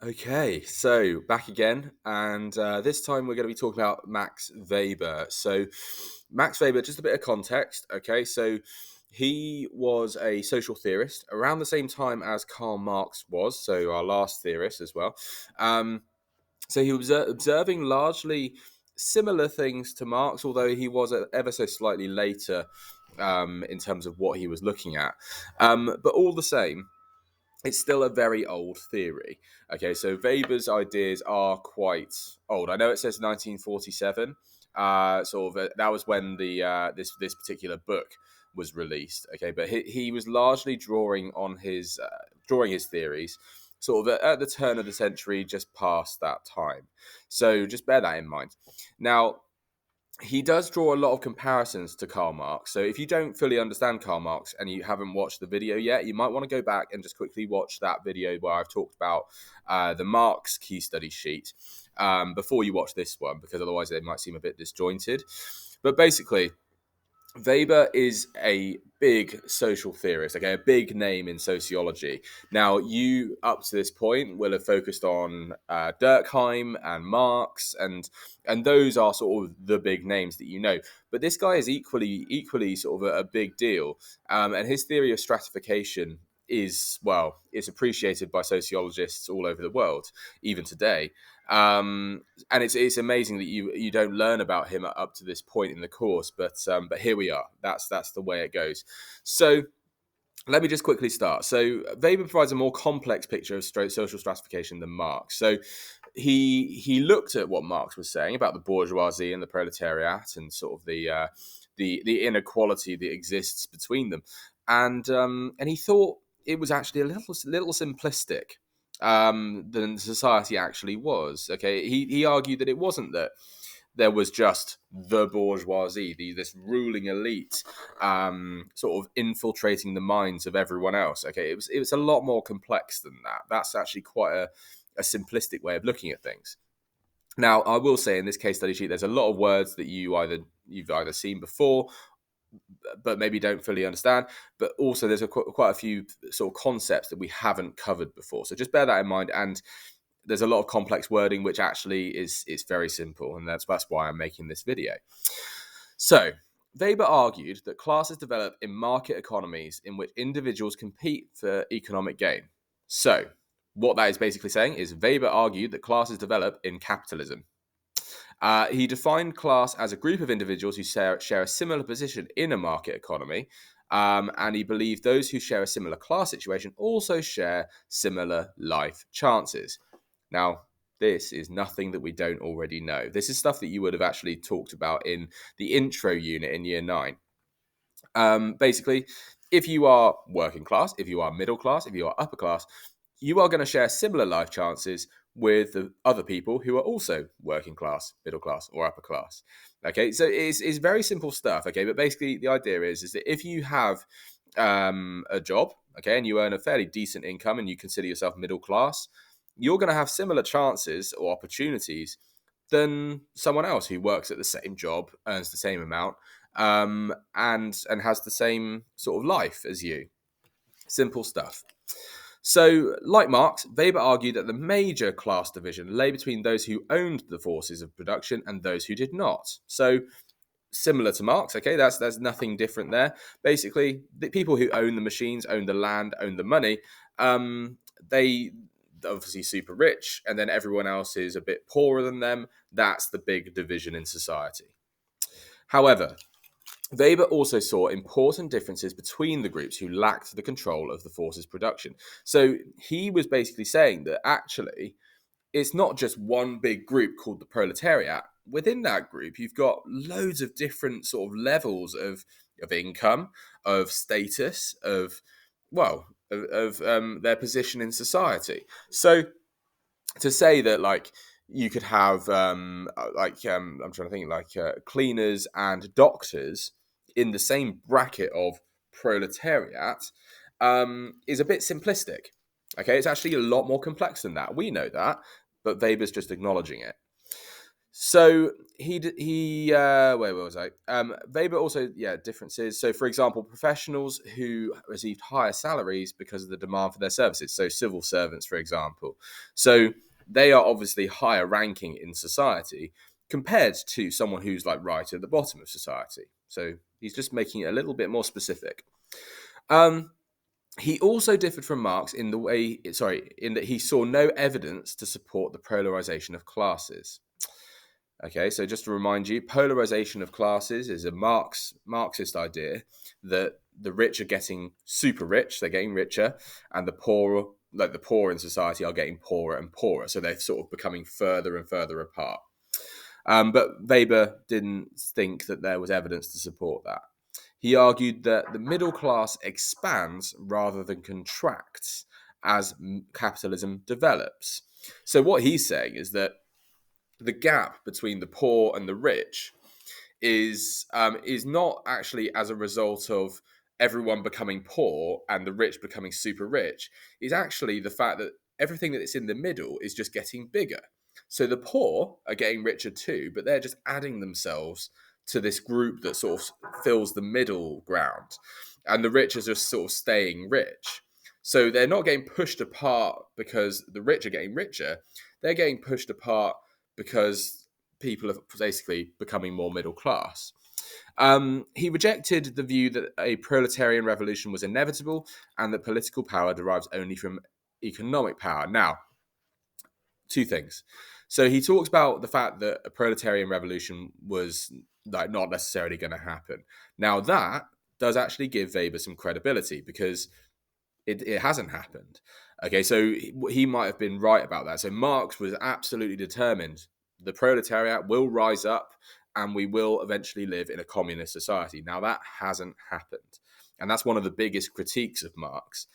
Okay, so back again, and this time we're going to be talking about Max Weber. So, Max Weber, just a bit of context. Okay, so he was a social theorist around the same time as Karl Marx was, so our last theorist as well. Um, so he was observing largely similar things to Marx, although he was ever so slightly later in terms of what he was looking at. But all the same, it's still a very old theory. Okay, so Weber's ideas are quite old. I know it says 1947. That was when the this particular book was released. Okay, but he was largely drawing his theories sort of at the turn of the century, just past that time. So just bear that in mind. Now, he does draw a lot of comparisons to Karl Marx. So if you don't fully understand Karl Marx and you haven't watched the video yet, you might want to go back and just quickly watch that video where I've talked about the Marx key study sheet before you watch this one, because otherwise they might seem a bit disjointed. But basically, Weber is a big social theorist, okay, a big name in sociology. Now, you up to this point will have focused on Durkheim and Marx, and those are sort of the big names that you know. But this guy is equally sort of a big deal, and his theory of stratification it's appreciated by sociologists all over the world, even today. And it's amazing that you don't learn about him up to this point in the course, but here we are. That's the way it goes. So let me just quickly start. So Weber provides a more complex picture of social stratification than Marx. So he looked at what Marx was saying about the bourgeoisie and the proletariat and sort of the inequality that exists between them, and he thought it was actually a little simplistic than society actually was. Okay, he argued that it wasn't that there was just the bourgeoisie, this ruling elite, sort of infiltrating the minds of everyone else. Okay, it was a lot more complex than that. That's actually quite a simplistic way of looking at things. Now, I will say in this case study sheet, there's a lot of words that you've either seen before, but maybe don't fully understand. But also, there's quite a few sort of concepts that we haven't covered before. So just bear that in mind. And there's a lot of complex wording, which actually is very simple, and that's why I'm making this video. So, Weber argued that classes develop in market economies in which individuals compete for economic gain. So, what that is basically saying is Weber argued that classes develop in capitalism. He defined class as a group of individuals who share a similar position in a market economy, and he believed those who share a similar class situation also share similar life chances. Now, this is nothing that we don't already know. This is stuff that you would have actually talked about in the intro unit in year 9. Basically, if you are working class, if you are middle class, if you are upper class, you are going to share similar life chances with the other people who are also working class, middle class, or upper class. Okay, so it's very simple stuff. Okay, but basically the idea is that if you have a job, okay, and you earn a fairly decent income and you consider yourself middle class, you're going to have similar chances or opportunities than someone else who works at the same job, earns the same amount, and has the same sort of life as you. Simple stuff. So, like Marx, Weber argued that the major class division lay between those who owned the forces of production and those who did not. So, similar to Marx, okay, there's nothing different there. Basically, the people who own the machines, own the land, own the money, they obviously super rich, and then everyone else is a bit poorer than them. That's the big division in society. However, Weber also saw important differences between the groups who lacked the control of the force's production. So he was basically saying that actually it's not just one big group called the proletariat. Within that group, you've got loads of different sort of levels of income, of status, of their position in society. So to say that like you could have I'm trying to think cleaners and doctors in the same bracket of proletariat is a bit simplistic. Okay, it's actually a lot more complex than that. We know that, but Weber's just acknowledging it. So where was I? Weber also, differences. So, for example, professionals who received higher salaries because of the demand for their services. So, civil servants, for example. So, they are obviously higher ranking in society compared to someone who's like right at the bottom of society. So, he's just making it a little bit more specific. Um, he also differed from Marx in that he saw no evidence to support the polarization of classes. Okay, so just to remind you, polarization of classes is a Marxist idea that the rich are getting super rich, they're getting richer, and the poor, like the poor in society, are getting poorer and poorer. So they're sort of becoming further and further apart. But Weber didn't think that there was evidence to support that. He argued that the middle class expands rather than contracts as capitalism develops. So what he's saying is that the gap between the poor and the rich is not actually as a result of everyone becoming poor and the rich becoming super rich. Is actually the fact that everything that is in the middle is just getting bigger. So the poor are getting richer too, but they're just adding themselves to this group that sort of fills the middle ground, and the rich are just sort of staying rich. So they're not getting pushed apart because the rich are getting richer. They're getting pushed apart because people are basically becoming more middle class. He rejected the view that a proletarian revolution was inevitable and that political power derives only from economic power. Now, two things. So he talks about the fact that a proletarian revolution was like not necessarily going to happen. Now that does actually give Weber some credibility because it hasn't happened. Okay, so he might have been right about that. So Marx was absolutely determined the proletariat will rise up and we will eventually live in a communist society. Now that hasn't happened. And that's one of the biggest critiques of Marx.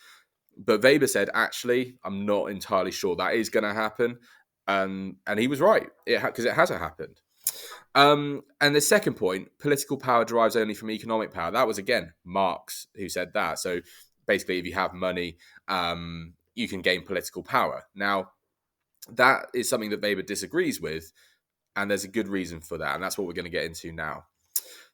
But Weber said, actually, I'm not entirely sure that is going to happen. And he was right because it hasn't happened. And the second point, political power derives only from economic power. That was, again, Marx who said that. So basically, if you have money, you can gain political power. Now, that is something that Weber disagrees with, and there's a good reason for that, and that's what we're going to get into now.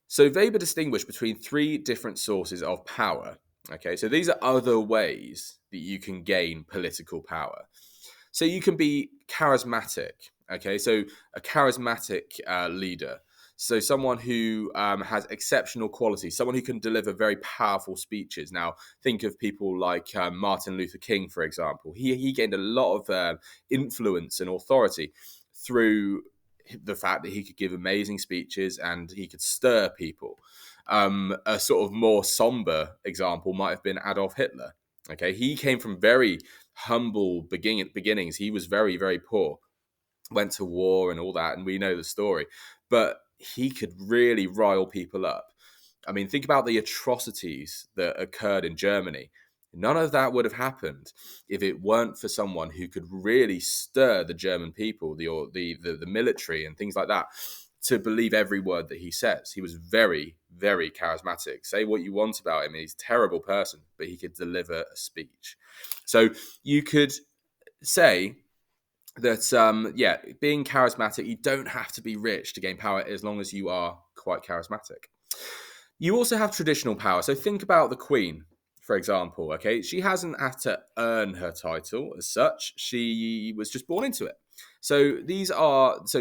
So Weber distinguished between three different sources of power. Okay, so these are other ways that you can gain political power. So you can be charismatic. Okay, so a charismatic leader. So someone who has exceptional quality, someone who can deliver very powerful speeches. Now, think of people like Martin Luther King, for example. He gained a lot of influence and authority through the fact that he could give amazing speeches and he could stir people. A sort of more somber example might have been Adolf Hitler. Okay, he came from very humble beginnings. He was very, very poor, went to war and all that, and we know the story. But he could really rile people up. I mean, think about the atrocities that occurred in Germany. None of that would have happened if it weren't for someone who could really stir the German people, the military, and things like that, to believe every word that he says. He was very, very charismatic. Say what you want about him, he's a terrible person, but he could deliver a speech. So you could say that, being charismatic, you don't have to be rich to gain power as long as you are quite charismatic. You also have traditional power. So think about the Queen, for example. Okay, she hasn't had to earn her title as such. She was just born into it. So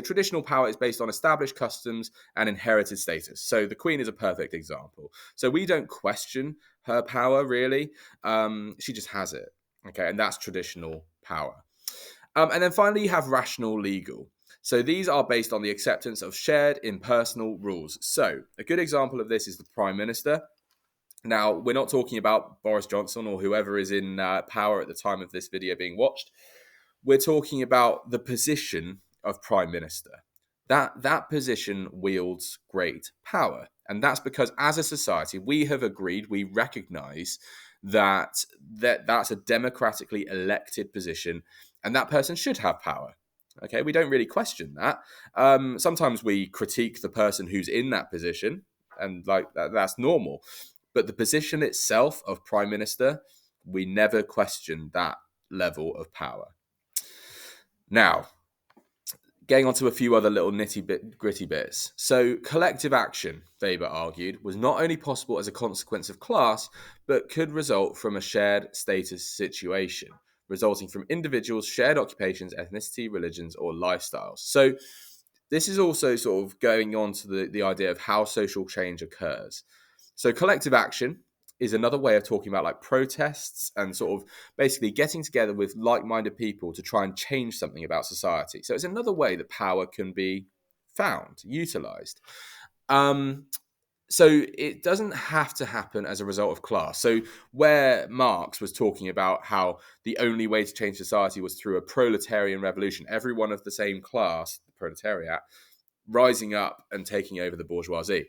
traditional power is based on established customs and inherited status. So the Queen is a perfect example. So we don't question her power really. She just has it. Okay, and that's traditional power. And then finally, you have rational legal. So these are based on the acceptance of shared impersonal rules. So a good example of this is the Prime Minister. Now, we're not talking about Boris Johnson or whoever is in power at the time of this video being watched. We're talking about the position of Prime Minister. That position wields great power. And that's because as a society, we have agreed, we recognize that's a democratically elected position and that person should have power. Okay, we don't really question that. Sometimes we critique the person who's in that position, and like that's normal. But the position itself of Prime Minister, we never question that level of power. Now, Getting on to a few other little gritty bits. So, collective action, Weber argued, was not only possible as a consequence of class, but could result from a shared status situation, resulting from individuals' shared occupations, ethnicity, religions, or lifestyles. So, this is also sort of going on to the idea of how social change occurs. So, collective action is another way of talking about like protests and sort of basically getting together with like-minded people to try and change something about society. So it's another way that power can be found, utilized. So it doesn't have to happen as a result of class. So where Marx was talking about how the only way to change society was through a proletarian revolution, everyone of the same class, the proletariat, rising up and taking over the bourgeoisie.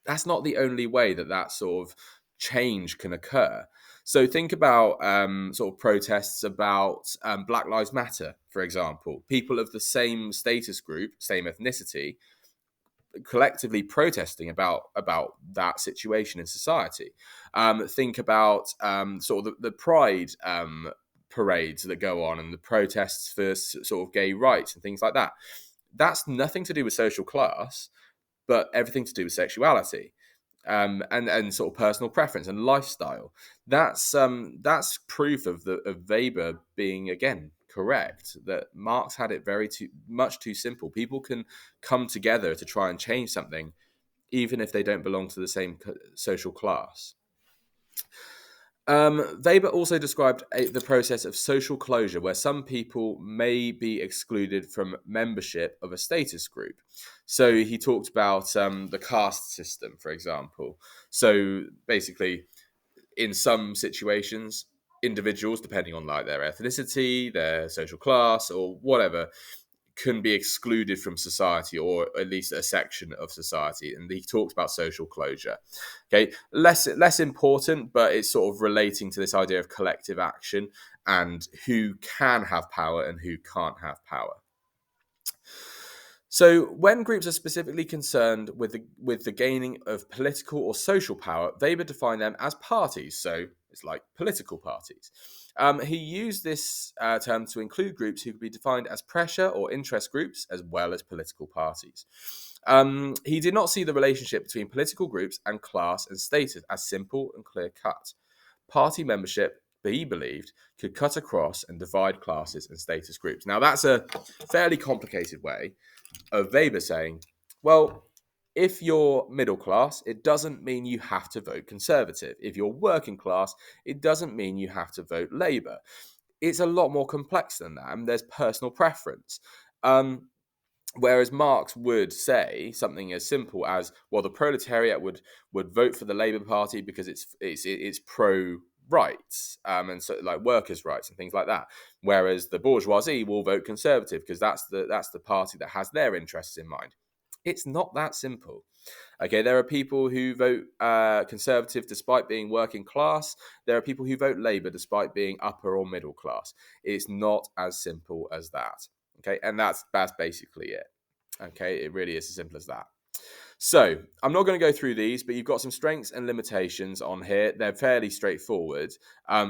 That's not the only way that sort of change can occur. So think about sort of protests about Black Lives Matter, for example. People of the same status group, same ethnicity, collectively protesting about that situation in society. Think about sort of the pride parades that go on and the protests for sort of gay rights and things like that. That's nothing to do with social class, but everything to do with sexuality. And sort of personal preference and lifestyle. That's proof of Weber being again correct, that Marx had it much too simple. People can come together to try and change something, even if they don't belong to the same social class. Weber also described the process of social closure, where some people may be excluded from membership of a status group. So he talked about the caste system, for example. So basically, in some situations, individuals, depending on like their ethnicity, their social class, or whatever, can be excluded from society, or at least a section of society. And he talked about social closure. Okay, less important, but it's sort of relating to this idea of collective action and who can have power and who can't have power. So, when groups are specifically concerned with the gaining of political or social power, Weber defined them as parties. So, it's like political parties. He used this term to include groups who could be defined as pressure or interest groups, as well as political parties. He did not see the relationship between political groups and class and status as simple and clear cut. Party membership, he believed, could cut across and divide classes and status groups. Now, that's a fairly complicated way of Weber saying, well, if you're middle class, it doesn't mean you have to vote Conservative. If you're working class, it doesn't mean you have to vote Labour. It's a lot more complex than that, and there's personal preference. Whereas Marx would say something as simple as, well, the proletariat would vote for the Labour Party because it's pro rights and so like workers' rights and things like that. Whereas the bourgeoisie will vote Conservative because that's the party that has their interests in mind. It's not that simple. Okay, there are people who vote Conservative despite being working class. There are people who vote Labour despite being upper or middle class. It's not as simple as that. Okay, and that's basically it. Okay, it really is as simple as that. So I'm not going to go through these, but you've got some strengths and limitations on here. They're fairly straightforward.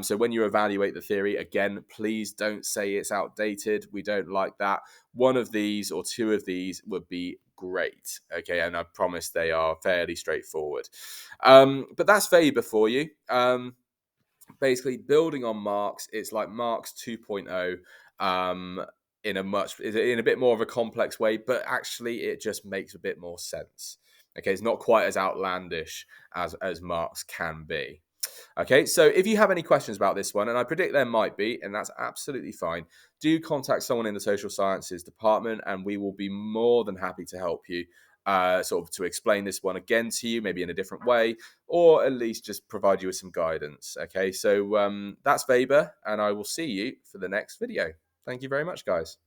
So when you evaluate the theory, again, please don't say it's outdated. We don't like that. One of these or two of these would be great. Okay, and I promise they are fairly straightforward. But that's Weber for you. Basically, building on Marx, it's like Marx 2.0. In a bit more of a complex way, but actually it just makes a bit more sense. Okay, it's not quite as outlandish as Marx can be. Okay, so if you have any questions about this one, and I predict there might be, and that's absolutely fine, do contact someone in the social sciences department, and we will be more than happy to help you sort of to explain this one again to you, maybe in a different way, or at least just provide you with some guidance. Okay, so that's Weber, and I will see you for the next video. Thank you very much, guys.